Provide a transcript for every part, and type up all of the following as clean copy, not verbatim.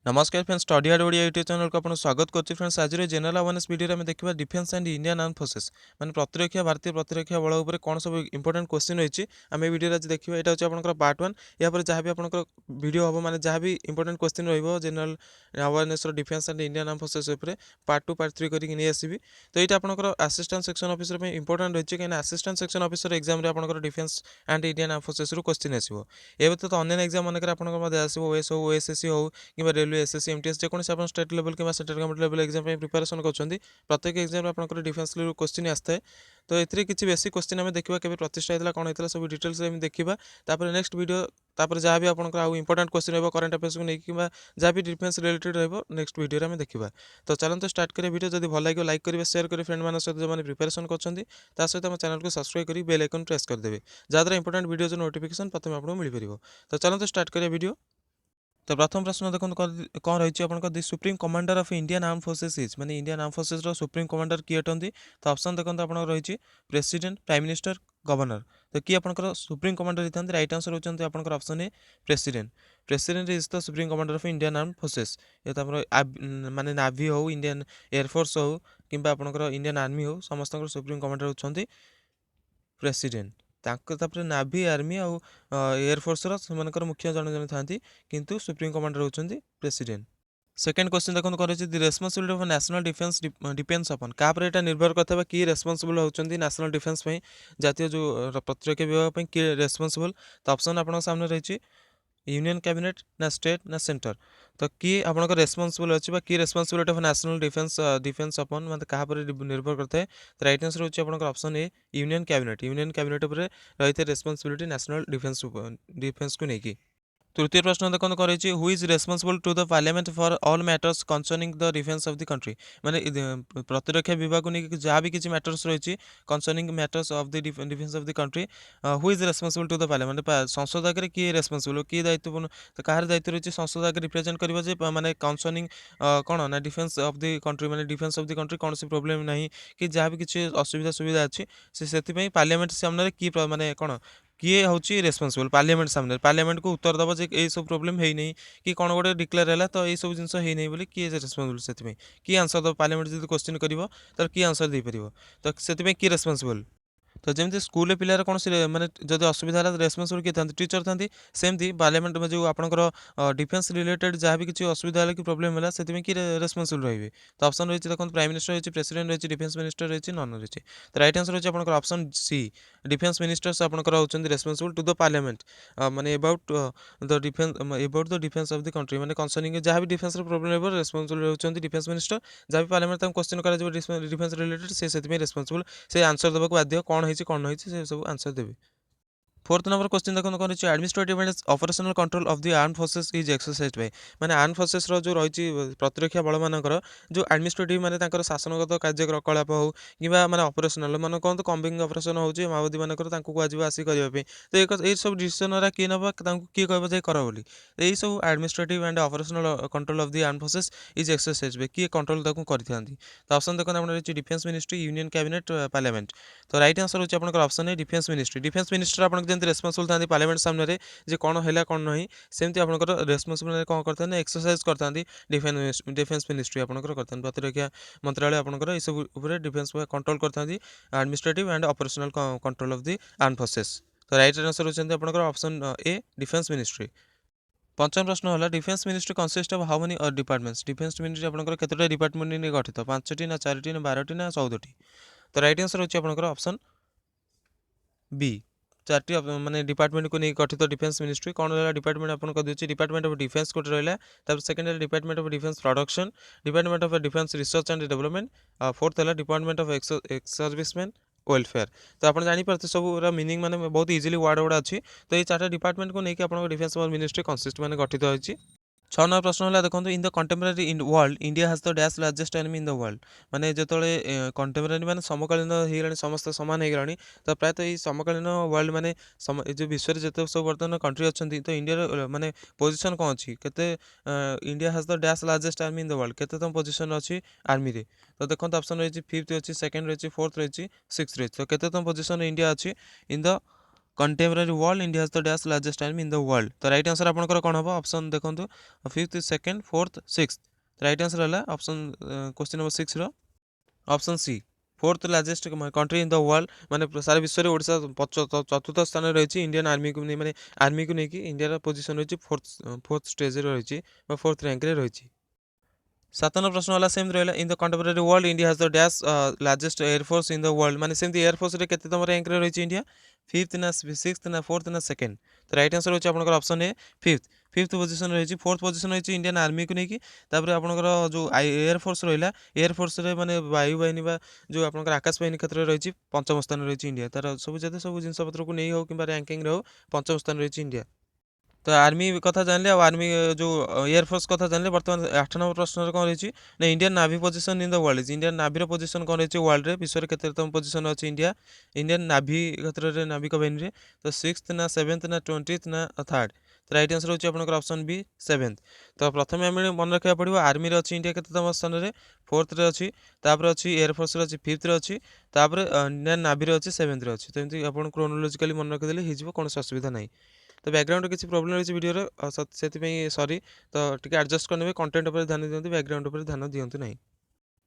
नमस्कार friends, study hard Odia YouTube channel को आपको स्वागत करछि। फ्रेंड्स, आज जनरल अवेयरनेस वीडियो में देखा defence and Indian arm forces माने प्रतिरक्षा भारतीय प्रतिरक्षा बल उपर कौन सब इंपोर्टेंट क्वेश्चन रही आम वीडियो आज देखा। यहाँ हूँ आप पार्ट 1। या जहाँ भी आप वीडियो हम माने जहाँ भी important question general awareness defence and Indian arm forces part 2 part 3 करके नहीं आसबि। तो यहाँ आपंकर असिस्टेंट सेक्शन ऑफिसर इंपोर्टेंट रही कहीं असिस्टेंट सेक्शन ऑफिसर एग्जाम में आप defence and Indian arm forces question आसो। ये तो अन्य एग्जाम मनकर आसो ओएस हो ओएसएससी हो कि रेलवे एसएससी एमटीएस जेकोसी आप स्टेट लेवल कि central government level exam preparation कर प्रत्येक एग्जाम आपंकर डिफेन्स लेवल क्वेश्चन आए। तो ये किसी बेसिक क्वेश्चन आम देखा के प्रतिष्ठा होता कौन होता सब डिटेल्स देखा। नेक्स्ट वीडियो तापर जहाँ भी आप इंपोर्टेंट क्वेश्चन रहा करंट अफेयर्स को लेकिन जहाँ भी डिफेन्स रिलेटेड नेक्स्ट वीडियो में देखा। तो चलते स्टार्ट करें वीडियो। जब भल लगे लाइक करेंगे शेयर करेंगे फ्रेंड मान सहित जो प्रिपरेशन कर सहित आम चैनल को सब्सक्राइब कर बेल आइकन प्रेस करदे जहाँद्वारा इंपोर्टेंट वीडियो नोटिफिकेशन प्रथम आपको मिल पार। तो चलते स्टार्ट करें वीडियो। तो प्रथम प्रश्न देखो कौन रही है the supreme commander of Indian arm forces is माने Indian arm forces supreme commander किए अटंती। तो ऑप्शन देखो आप रही प्रेसिडेंट प्राइम मिनिस्टर गवर्नर। तो किए आपंकर सुप्रीम कमांडर होता राइट आंसर होती आपंकर option A president. President is the supreme commander of Indian arm forces. ये तो माने नावी हो इंडियन एयरफोर्स हो कि इंडियन आर्मी हो समस्त सुप्रीम कमांडर होती प्रेसिडेंट। नाभी आर्मी आउ एयरफोर्स मुख्य जन जन था किंतु सुप्रीम कमांडर होती प्रेसिडेंट। सेकेंड क्वेश्चन देखो कौन the responsibility of national defence depends अपन क्या पर निर्भर करता है किए रेस्पॉन्सिबल होती नेशनल डिफेंस जातीय जो प्रतिरक्षा विभाग किए रेस्पॉन्सिबल। तो ऑप्शन आप सामने रही यूनियन कैबिनेट ना स्टेट ना सेंटर। तो किए आप रेस्पॉन्सिबल अच्छी कि रेस्पॉन्सिबिलिटी ऑफ नेशनल डिफेंस अपन मतलब क्या पर निर्भर करता है। तो राइट आंसर होची आपनकर option A union cabinet. Union cabinet पर रही है रेस्पॉन्सिबिलिटी नेशनल डिफेंस को लेकिन। तृतीय प्रश्न देखो कर who is responsible to the parliament for all matters concerning the defence of the country माने प्रतिरक्षा विभाग को लेकिन जहाँ भी किसी मैटर्स रही concerning matters of the defence of the country who is responsible to the parliament संसद आगे किए रेस्पॉन्सिबल किए दायित्वपूर्ण। तो कहार दायित्व रही संसद आगे रिप्रेजेंट कर माने कंसर्निंग कौन ना डिफेंस ऑफ द कंट्री माने डिफेंस ऑफ द कंट्री कौन सी प्रोब्लेम नहीं कि जहाँ भी किसी असुविधा सुविधा अच्छी से पार्लियामेंट सामने किए माने कौन किए हूँ रेस्पॉन्सिबल पार्लियामेंट सामने पार्लियामेंट को उत्तर दब जे ये सब प्रोब्लेम है नहीं कि कौन गोटे डिक्लेयर है तो ये सब जिन है नहीं किए रेस्पॉन्सिबल से किए आंसर दब पार्लियामेंट जो क्वेश्चन कर किए आंसर दे पार। तो से किए रेस्पॉन्सिबल। तो जमी स्कूल पिलार कौन माने जब असुविधा है रेस्पॉन्सिबल किए था टीचर था सेमती पार्लियामेंट में जो आपंकर डिफेंस रिलेटेड जहाँ भी किसी असुविधा है कि प्रोब्लेम है से किए रेस्पॉन्सिबल रही। तो ऑप्शन रही देखो प्राइम मिनिस्टर रही प्रेसिडेंट रही डिफेंस मिनिस्टर रही नन रही। तो राइट आंसर होची आपंकर ऑप्शन सी डिफेंस मिनिस्टर्स आपंकर होती रेस्पॉन्सिबल टू द पार्लियामेंट माने about the defence of the country माने कंसर्निंग जहाँ भी डिफेंस प्रोब्लेम है रेस्पॉन्सिबल होती डिफेंस मिनिस्टर। जहाँ भी पार्लियामेंट क्वेश्चन कर डिफेंस रिलेटेड से रेस्पॉन्सिबल से आंसर देवाक बाध्य कौन है कौन नहीं से सब आंसर देवे। फोर्थ नंबर क्वेश्चन देखो कौन रही administrative and operational control of the arm forces is exercise by माने आर्म फोर्सेस जो रही प्रतिरक्षा बल मानकर जो एडमिनिस्ट्रेटिव माने शासनगत कार्यकलाप हो कि माने ऑपरेशनल मान कहते कम्बिंग ऑपरेशन हो माओवादी मानकर कहुए आसी करने। तो ये सब डिसीजन किए ना किए कह जाए कर बोली यही सब administrative and operational control of the arm forces is exercise by किए कंट्रोल करते। तो ऑप्शन देखो आप रही defence ministry union cabinet parliament. तो राइट आंसर होची आपनकर ऑप्शन है डिफेंस मिनिस्ट्री। डिफेंस मिनिस्टर आपन जंती रेस्पॉन्सिबल था पार्लियामेंट सामने जे कौन है कौन नहीं सेमती आपनकर रेस्पॉन्सिबल कौन करते हैं एक्सरसाइज करते डिफेंस मिनिस्ट्री आपनकर करते प्रतिरक्षा मंत्रालय आपनकर ये सब ऊपर डिफेंस कंट्रोल करते administrative and operational control of the arm forces. तो राइट आंसर होती आपनकर ऑप्शन ए डिफेंस मिनिस्ट्री। पंचम प्रश्न है defence ministry consist of how many departments defence ministry आपनकर केतोटा डिपार्टमेंट नहीं गठित 5टी ना 4टी ना 12टी ना 14टी। तो राइट आंसर होची आपनकर ऑप्शन बी 4टी माने डिपार्टमेंट को नहीं गठित डिफेंस मिनिस्ट्री कौन रहा डिपार्टमेंट आपको दूसरी डिपार्टमेंट ऑफ डिफेंस कोड रहा second department of defence production department of defence research and development fourth है department of ex serviceman welfare. तो आप जानीपारे सब मीनिंग मैंने बहुत इजिली वार्ड गुड़ा अच्छी। तो ये 4टा डिपार्टमेंट को लेकिन आप डिफेंस मिनिस्ट्री कंसिस्ट मैंने गठित होती। 6 नंबर प्रश्न है देखो in the contemporary in world India has the dash largest enemy in the world माने जो कंटेम्परारी माने समकालीन हो समस्त सामान हो तो प्रायतः ये समकालीन वर्ल्ड माने जो विश्व जिते सब बर्तमान कंट्री अच्छा तो इंडिया माने पोजिशन कौन अच्छी के India has the dash largest army in the world के पोजिशन अच्छी आर्मी रे। तो देखो ऑप्शन रही फिफ्थ रही सेकेंड रही फोर्थ रही सिक्स रही तो केतम पोजिशन इंडिया अच्छी in the contemporary world India has the dash largest army in the world. तो राइट आंसर आपनकर कौन हम ऑप्शन देखो fifth second fourth six. Right answer है ऑप्शन क्वेश्चन नंबर 6 रो option C fourth largest country in the world माने सारा विश्व में ओडिशा चतुर्थ स्थान रही इंडियन आर्मी को नहीं माने आर्मी को लेकिन इंडिया पोजिशन रही फोर्थ स्टेज रही फोर्थ रैंक रही। 7 नंबर प्रश्न वाला सेम रहा in the contemporary world India has the dash largest air force in the world माने सेमती एयरफोर्स रे केते तम रैंक रे रही इंडिया फिफ्थ ना सिक्स्थ ना फोर्थ ना सेकेंड। तो राइट आंसर होची आपनकर option A fifth. Fifth position रही फोर्थ पोजीशन रही इंडियन आर्मी को लेकिन तापर आपनकर जो एयरफोर्स रहा एयरफोर्स रे माने वायुबाहिनी बा जो आपनकर आकाश बाहिनी क्षेत्र रही पंचम स्थान रही इंडिया तार सब जते सब जिनस पत्र को नहीं हो कि रैंकिंग रे हो पंचम स्थान रही इंडिया। तो आर्मी कथा जानले आर्मी जो एयरफोर्स कथा जानले बर्तमान 8 नंबर प्रश्न कौन रही ना Indian navy position in the world Indian नाभीर पोजिशन कौन रही वर्ल्ड रे विश्व केतम पोजिशन अच्छी इंडिया इंडियन नाभी क्षेत्र में नाविक बाहिनी तो सिक्स्थ ना सेवेन्थ ना 20th ना थर्ड। तो राइट आंसर होची आपनकर ऑप्शन बी सेवेन्थ। तो प्रथम आम मन रखा पड़ो आर्मी अच्छी इंडिया केतम स्थान में फोर्थ रे अच्छी तापर अच्छी एयरफोर्स अच्छी फिफ्थ रे अच्छी तापर इंडियन नाभी अच्छी सेवेन्थ रे अच्छी। तो एमती आप क्रोनोलोजिकली मन रखिदेले हो कौन असुविधा नहीं। तो बैकग्राउंड किसी प्रोब्लेम रही वीडियो से सॉरी तो टी एडजस्ट करने कंटेंट पर ध्यान दिखाते बैकग्राउंड पर ध्यान दिंतु ना।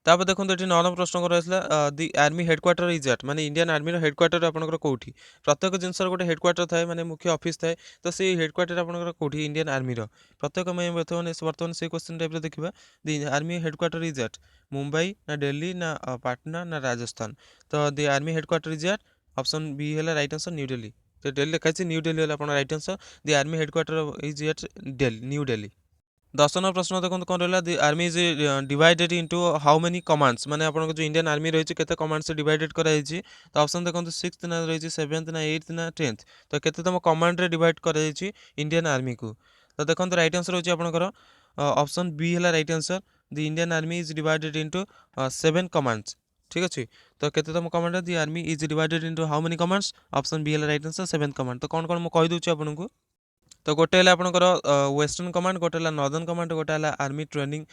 तापर देखो ये 9 नंबर प्रश्न रहा the army headquarter is at माने इंडियन आर्मी हेडक्वार्टर आपनकर कौटी प्रत्येक जिनस गोटे हेडक्वार्टर थाए माने मुख्य ऑफिस थाए तो से हेडक्वार्टर आपनकर कौटी इंडियन आर्मी प्रत्येक मैं बर्तमान से क्वेश्चन टाइप देखा the army headquarter is at Mumbai ना दिल्ली ना पाटना ना राजस्थान। तो the army headquarter is at option B है राइट आंसर न्यू दिल्ली। तो दिल्ली लिखाई न्यू दिल्ली है right answer the army headquarter is at New Delhi. 10 number प्रश्न देखो कौन रहा the army is divided into how many commands माने आपन जो इंडियन आर्मी रही केते कमांड्स डिवाइडेड कराई तो ऑप्शन देखो सिक्स्थ ना रही सेवेन्थ ना एट्थ ना 10th। तो केते तम कमांड रे डिवाइड कराई इंडियन आर्मी को। तो देखो राइट आंसर होची आपनकर ऑप्शन बी है right answer the Indian army is divided into 7 commands. ठीक अच्छे तो केतम command the army is divided into how many commands option B है राइट आंसर 7 कमांड। तो कौन कौन मुझे कही दूची आपको तो गोटे आपंकर वेस्टर्न कमांड गोटे नॉर्दर्न कमांड गोटे आर्मी ट्रेनिंग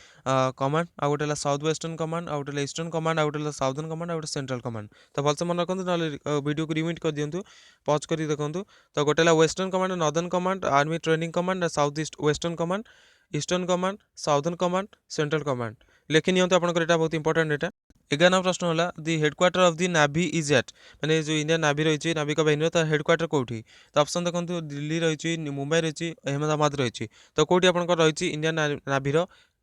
कमांड आ गोटे साउथ वेस्टर्न कमांड आ गोटे ईस्टर्न कमांड आ गोटे साउदर्न कमांड आ गोटे सेंट्रल कमांड। तो भलसे मन रखते ना वीडियो को रिमिट कर दिंतु पज कर देखूँ। तो गोटे western command northern command army training command south east western command eastern command southern command central command लिखि नियंतु आपंकर बहुत इंपोर्टेंट एटा। 11 नंबर प्रश्न है the headquarter of the navy is at माने जो इंडियन नाभी रही नाविक बाहिनी तो हेडक्वार्टर कौटी। तो ऑप्शन देखो दिल्ली रही मुंबई रही अहमदाबाद रही तो कौटी आपंकर रही इंडियन नाभीर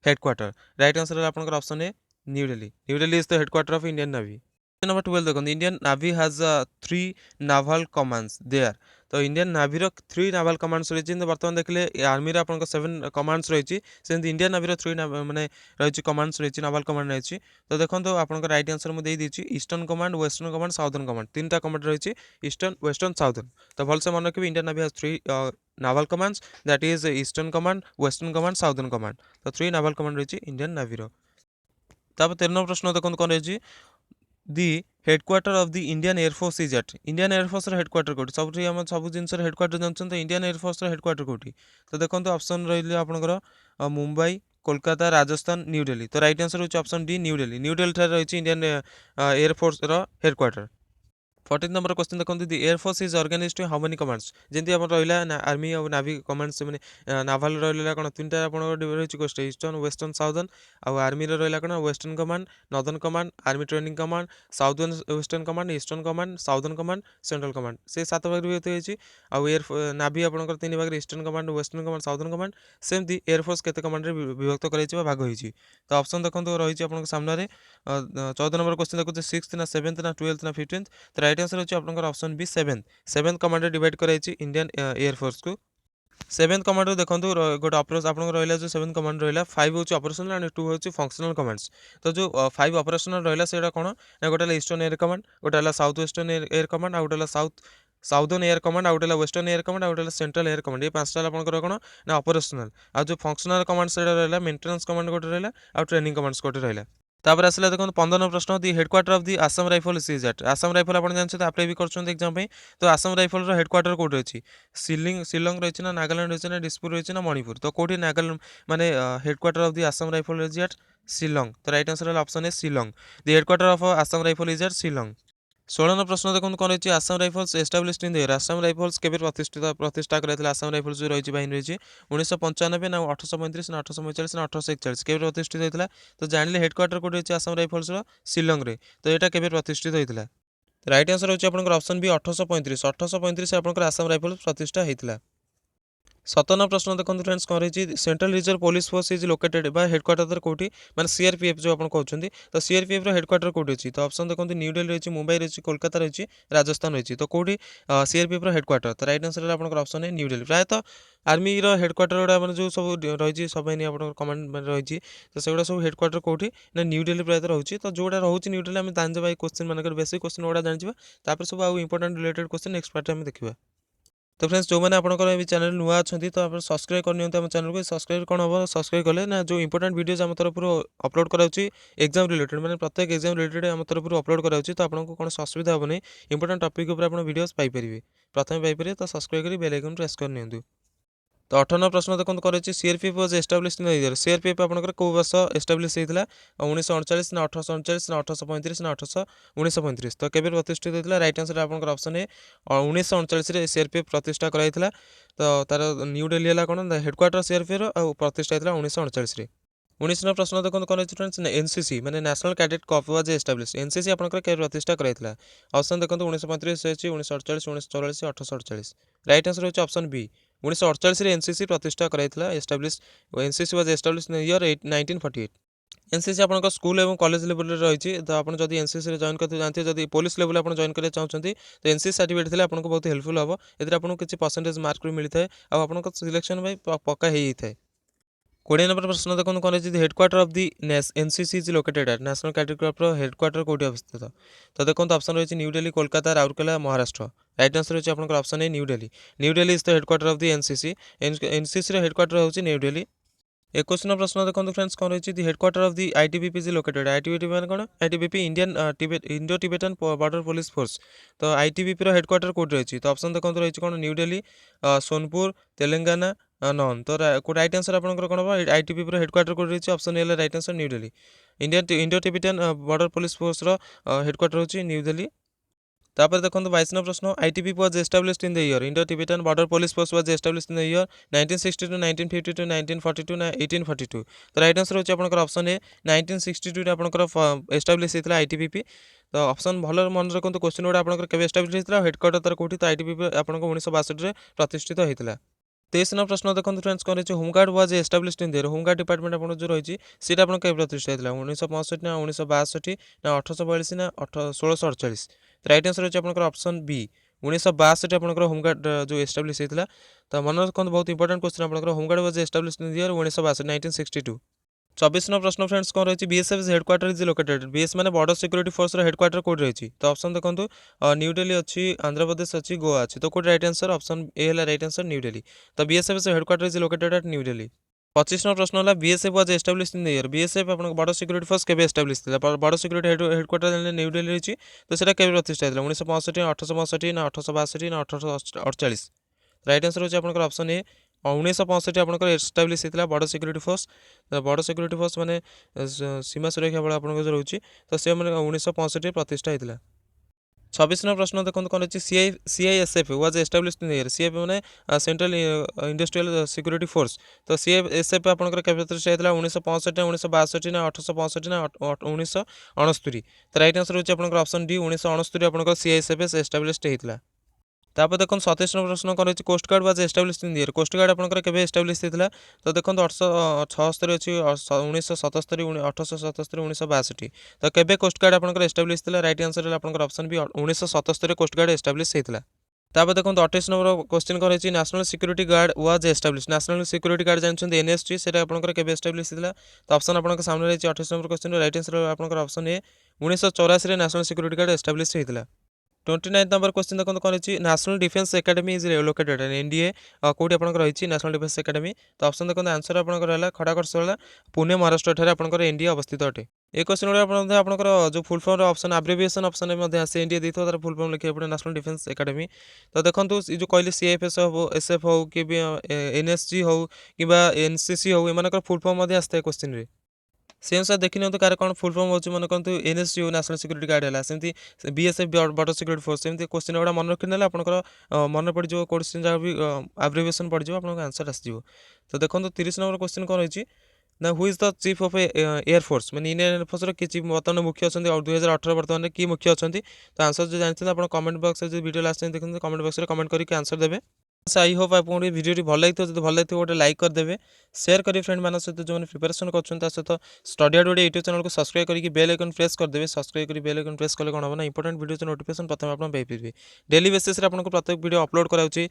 हेडक्वार्टर। राइट आंसर है आपंकर option A New Delhi. New Delhi is the headquarter of Indian navy. Number 12 देखो Indian navy has 3 naval commands there. तो इंडियन नावीर 3 नावल कमांड्स रही बर्तमान देखले आर्मी आप 7 कमांड्स रही सेमती इंडियन नावीर 3 माने रही कमांड्स रही नावल कमांड रही। तो देखो आप राइट आंसर मुझे देती eastern command western command southern command 3टा कमांड रही ईस्टर्न वेस्टर्न साउदर्न। तो भलसे मन रखिए Indian navy has 3 naval commands that is eastern command western command southern command. तो 3 नावल कमांड रही इंडियन नावीर। तब 13 नंबर प्रश्न देखो कौन रही the headquarter of the Indian air force is at Indian air force headquarter कौटी सब जिन हेडक्वार्टर जानते तो इंडियन एयरफोर्स हेडक्वार्टर कौटी। तो देखो ऑप्शन रही आपंकर मुंबई कोलकाता राजस्थान न्यू दिल्ली। तो राइट आंसर होची option D New Delhi. New Delhi रही Indian air force headquarter. 14 number question देखो the air force is organised to how many commands जमी आप रहा आर्मी और नावी कमांड्स मैंने नाभाल रहा कौन 3टा आप रही गोटे ईस्टर्न वेस्टर्न साउदर्न आउ आर्मी रहा कौन western command northern command army training command south western command eastern command southern command central command से 7 भाग विभक्त होती आउ एयर नावी आप 3 भाग eastern command western command southern command सेमती एयरफोर्स केते कमांड विभक्त कर भाग होती। तो ऑप्शन देखो रही आप सामने 14 नंबर क्वेश्चन देखो सिक्स्थ ना सेवेन्थ ना 12th ना 15th। तो राइट आंसर होची आपनकर option B seventh command divide कराई इंडियन एयरफोर्स को। 7th कमांड देखो गोटे आपन रहा जो 7th कमांड रहा 5 हूँ ऑपरेशनल एंड 2 हूँ फंक्शनल कमांड्स। तो जो 5 ऑपरेशनल रहा से कौन ना गोटे ईस्टर्न एयर कमांड गोटे साउथ वेस्टर्न एयर कमांड आ गोटे साउदर्न एयर कमांड आ गोटे वेस्टर्न एयर कमांड आ गोटे सेंट्रल एयर कमांड ये 5टा आपंकर कौन ना ऑपरेशनल आ जो फंक्शनल कमांड से रहा मेंटेनेंस कमांड गोटे रहा आ ट्रेनिंग कमांड्स गोटे रहा। तापर आसला देखो 15 नंबर प्रश्न the headquarter of the Assam rifle is at Assam rifle आप जानते आप्लाई भी कर एग्जाम तो आसाम राइफल हेडक्वार्टर कौट अच्छी शिलंग रही ना नागालैंड रही ना डिस्पुर रही ना मणिपुर। तो कौटी नागालैंड माने headquarter of the Assam rifle is at Shillong. तो राइट आंसर है option A Shillong the headquarter of Assam rifle is at Shillong. 16 number প্রশ্ন দেখুন কোন রয়েছে Assam rifles established in the year Assam rifles কেবে প্রতিষ্ঠা করা আসাম রাইফলস যে রয়েছে বাহিনী রয়েছে 1995 না 1835 না 1845 না 1841 কেবে প্রতিষ্ঠিত হয়েছিল তো জানিলে হেডকোয়ার্টার কোড রয়েছে আসাম রাইফলসর শিলংরে তো এটা কেবে প্রতিষ্ঠিত হয়েছিল রাইট আনসর হচ্ছে আপনার অপশন বি 1835 আপনার আসাম রাইফলস প্রতিষ্ঠা হয়েছিল 17 নম্বর প্রশ্ন দেখুন ফ্রেন্ডস কଣ ରହିଛି central reserve police force is located ବା ହେଡକ୍ୱାର୍ଟର କେଉଁଠି ମାନେ ସିଆରପିଏଫ୍ ଯେଉଁ ଆପଣ କହୁଛନ୍ତି ତ ସିଆରପିଏଫ୍ର ହେଡକ୍ୱାର୍ଟର କେଉଁଠି ଅଛି ତ ଅପସନ୍ ଦେଖନ୍ତୁ ନ୍ୟୁ ଦିଲ୍ଲୀ ରହିଛି ମୁମ୍ବାଇ ରହିଛି କୋଲକାତା ରହିଛି ରାଜସ୍ଥାନ ରହିଛି ତ କେଉଁଠି ସିଆରପିଏଫ୍ର ହେଡକ୍ୱାର୍ଟର ତ ରାଇଟ୍ ଆନ୍ସର ହେଲା ଆପଣଙ୍କର ଅପସନ୍ ଏ ନ୍ୟୁ ଦିଲ୍ଲୀ ପ୍ରାୟତଃ ଆର୍ମିର ହେଡକ୍ୱାର୍ଟର ଗୁଡ଼ା ମାନେ ଯେଉଁ ସବୁ ରହିଛି ସବାହିନୀ ଆପଣଙ୍କର କମାଣ୍ଡ ମାନେ ରହିଛି ତ ସେଗୁଡ଼ା ସବୁ ହେଡକ୍ୱାର୍ଟର କେଉଁଠି ନା ନ୍ୟୁ ଦିଲ୍ଲୀ ପ୍ରାୟତଃ ରହୁଛି ତ ଯେଉଁଟା ରହୁଛି ନ୍ୟୁ ଦିଲ୍ଲୀ ଆମେ ଜାଣିଯିବା ଏଇ କୋଶ୍ଚିନ୍ ମାନଙ୍କର ବେସିକ୍ କୋଶ୍ଚିନ୍ ଗୁଡ଼ା ଜାଣିଯିବା ତାପରେ ସବୁ ଆଉ ଇମ୍ପୋର୍ଟାଣ୍ଟ ରିଲେଟେଡ୍ କୋଶ୍ଚିନ୍ ନେକ୍ସଟ ପାର୍ଟରେ ଆମେ ଦେଖିବା तो फ्रेंड्स जो मैंने आपंकर ये चैनल नुआ अच्छा तो आप सब्सक्राइब करनी आम चैनल को सब्सक्राइब कौन हम सब्सक्राइब कले ना जो इंपोर्टेंट वीडियोज आम तरफ अपलोड कराऊँगी एग्जाम रिलेटेड मैंने प्रत्येक एग्जाम रिलेटेड आम तरफ अपलोड कराऊँगी तो आपको कौन असुविधा हेनी इंपोर्टेंट टॉपिक उपर आप वीडियोज पाइपर प्रथम पाइपर तो सब्सक्राइब कर बेल आइकन प्रेस कर तो 18 प्रश्न देखो कौन CRPF was establish in year CRPF आपंकर कौ वर्ष एस्टाब्लिश होता 1939 ना 1839 ना 1835 ना 1935 तो केबे प्रतिष्ठित होता राइट आंसर आपंकर ऑप्शन ए 1939 सीआरपीएफ प्रतिष्ठा कराइला तो तार न्यू दिल्ली है कौन हेडक्वार्टर सीआरपीएफ और प्रतिष्ठा होता 1939 19 प्रश्न देखो कौन अच्छे फ्रेंड्स एनसीसी मैंने national cadet Corp was establish NCC आपंकर केबे प्रतिष्ठा कराइला ऑप्शन देखो 1935 1948 1944 1848 राइट आंसर होची ऑप्शन बी 1948 एनसीसी प्रतिष्ठा कराइला establish NCC was establish in year 1948 NCC आपन स्कूल और कॉलेज लेवल रही तो आप जब एनसीसी जॉइन करते जानते जब पुलिस लेवल आप जॉइन करेंगे चाहते तो एनसीसी सर्टिफिकेट थे आपको बहुत हेल्पफुल हम आपको किसी परसेंटेज मार्क भी मिलता है आप सिलेक्शन पक्का हो जाए 20 नंबर प्रश्न देखो कौन है headquarter of the NCC is located at national cadet corp headquarter कौटी अवस्थित तो देखो ऑप्शन रही New Delhi Kolkata Rourkela Maharashtra right answer होची आपन option A New Delhi is the headquarter of the NCC NCC headquarter होची न्यू दिल्ली 21 नंबर प्रश्न देखो फ्रेंड्स कौन रही headquarter of the ITBP is located ITBP मान कौन ITBP Indian Indo Tibetan border police force तो आईटीबीपी हेडक्वार्टर कौट रही तो ऑप्शन देखो रही कौन न्यू दिल्ली सोनपुर तेलंगाना नन तो राइट आंसर आपंकर कौन हम आईटीबीपी हेडक्वार्टर कौट रही option A right answer New Delhi Indian Indo Tibetan border police force headquarter होची न्यू दिल्ली तापर देखो 22 प्रश्न ITBP was established in the year Indo Tibetan border police force was established in the year 1962 1952 1942 ना 1842 तो right answer होची आपनकर option ए 1962 रे आपनकर एस्टाब्लिश हेतला आईटीबीपी तो ऑप्शन भल मन रखु क्वेश्चन गुड़ा आपनकर केबे एस्टाब्लिश हेतला हेडक्वार्टर तार कोठी तो आईटीबीपी आपनकर 1962 रे प्रतिष्ठित हेतला 23 नंबर प्रश्न देखो फ्रेंड्स कौन रही home guard was established in the year home guard department आप जो रही सीटा आपन केबे प्रतिष्ठा हेतला 1965 ना 1962 ना 1842 ना 1648 राइट आंसर होची आपनकर ऑप्शन बी 1962 आपनकर होमगार्ड जो एस्टाब्लिश होता तो मन रखते बहुत इंपोर्टेंट क्वेश्चन आपनकर home guard was established in the year 1962 1962 24 नंबर प्रश्न फ्रेंड्स कौन रही BSF headquarter is located BS मैंने बॉर्डर सिक्योरिटी फोर्स हेडक्वार्टर कौट रही तो ऑप्शन देखो न्यू दिल्ली अच्छी आंध्र प्रदेश अच्छी गोवा अच्छी तो Kaut right answer option A है राइट आंसर न्यू दिल्ली तो BSF headquarter is located eight New Delhi 25 number प्रश्न है BSF was established in the year BSF upon border security force केबे एस्टाब्लिश था border security headquarter new Delhi रही तो सेटा केबे प्रतिष्ठा होता 1965 1865 ना 1862 ना 1848 राइट आंसर होची आपनकर ऑप्शन ए 1965 आपनकर एस्टाब्लिश होता border security force border security force माने सीमा सुरक्षा बल आपन जो रही तो से मैंने 1965 प्रतिष्ठा होता 26 नंबर प्रश्न देखो कौन रही CISF was established in the year CF मैंने सेंट्रल इंडस्ट्रियल सिक्योरिटी फोर्स तो सीआईएसएफ आपनकर केबे प्रतिष्ठा होता 1965 1962 ना 1865 ना 1969 तो राइट आंसर होची आपनकर ऑप्शन डी 1969 आपनकर सीआईएसएफ एस्टाब्लिश्ड होता तापर देखो 27 नंबर प्रश्न कौन रही coast guard was established in the year coast guard आपनकर केबे एस्टाब्लिश होता तो देखो 876 अच्छी 1977 1877 1962 तो केबे कोस्ट गार्ड आपनकर एस्टाब्लिश होता राइट आंसर है आपनकर option B 1977 coast guard establish होता तापर देखो 28 नंबर क्वेश्चन कौन रही national security guard was establish national security guard जानते एनएसजी से आपनकर केबे एस्टाब्लिश होता तो ऑप्शन आपनकर सामने रही 28 नंबर क्वेश्चन राइट आंसर आपनकर option A 1984 national security guard establish होता 29 नंबर क्वेश्चन देखो कौन रही national defence academy is located NDA कौटी आपंकर रही नेशनल डिफेंस एकेडमी तो ऑप्शन देखो आंसर आपंकर है खड़ाकरसला पुणे महाराष्ट्र ठारे आपंकर एनडीए अवस्थित अटे ये क्वेश्चन गुड़ा आपंकर जो full form option abbreviation option में आसे एनडीए दी तार फुल फॉर्म लिखा पड़े नेशनल डिफेंस एकेडमी तो देखो जो कहली सीएफएस हो एसएफ हो कि एनएसजी हो कि एनसीसी हो एम फुल फॉर्म आसता है क्वेश्चन रे से अनुसार देखि नियंतु कार कौन फुल फॉर्म होची मन करंतु एनएसजी नेशनल सिक्योरिटी गार्ड हला सेमती बीएसएफ बॉर्डर सिक्योरिटी फोर्स सेमती क्वेश्चन गुड़ा मन रखि नेले आपनकर मन पड़ जो क्वेश्चन जहाँ भी एब्रिविएशन पड़ जो आपन आंसर आसी जिवो। तो देखो 30 नंबर क्वेश्चन कौन रही ना who is the chief of air force मैंने इंडियन एयरफोर्स कि चीफ बर्तमान मुख्य अच्छा 2018 बर्तमान कि मुख्य अच्छा। तो आंसर जो जानते हैं आप कमेंट बॉक्स में वीडियो लास्ट टाइम देखते कमेंट बॉक्स में कमेंट करके आंसर देवे। आई होप आपको वीडियो भल लगी जो भल लगी गोटे लाइक करदे शेयर करेंगे फ्रेंड मान सहित जो प्रिपरेशन कर सहित स्टडी आउट यूट्यूब चैनल को सब्सक्राइब करके बेल आइकन प्रेस करदे सब्सक्राइब कर बेल आइकन प्रेस कले कौन हम ना इंपोर्टेंट वीडियो नोटिफिकेशन प्रथम आप पाइपर डेली बेसिस आपको प्रत्येक वीडियो अपलोड कराऊँगी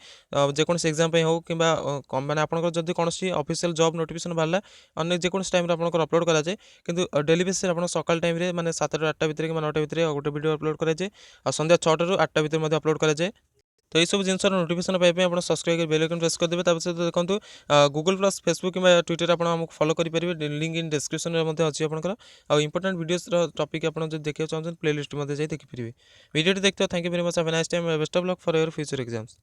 जेकोसी एग्जाम हो कि मैंने आपंकर जब कौन ऑफिशियल जॉब नोटिफिकेशन बाहर अन्य जेकोसी टाइम आप अपलोड कराए कि डेली बेसिस आप सकाल टाइम मैंने 7 ରୁ 8ଟା भितर कि 9ଟା भितर गोटे वीडियो अपलोड कराए और संध्या 6ଟା ରୁ 8ଟା भितर अपलोड कराए। तो ये सब जिनस नोटिफिकेशन पाइप आप सब्सक्राइब कर बेल आइकन प्रेस करदेवे सहित देखो गूगल प्लस फेसबुक कि ट्विटर आप फॉलो करेंगे लिंक इन डिस्क्रिप्शन में अच्छी आपंकर आउ इंपोर्टेंट वीडियोस टॉपिक आप देखा चाहते प्लेलिस्ट देखिए वीडियो देखते thank you very much have a nice time best of luck for your future exams.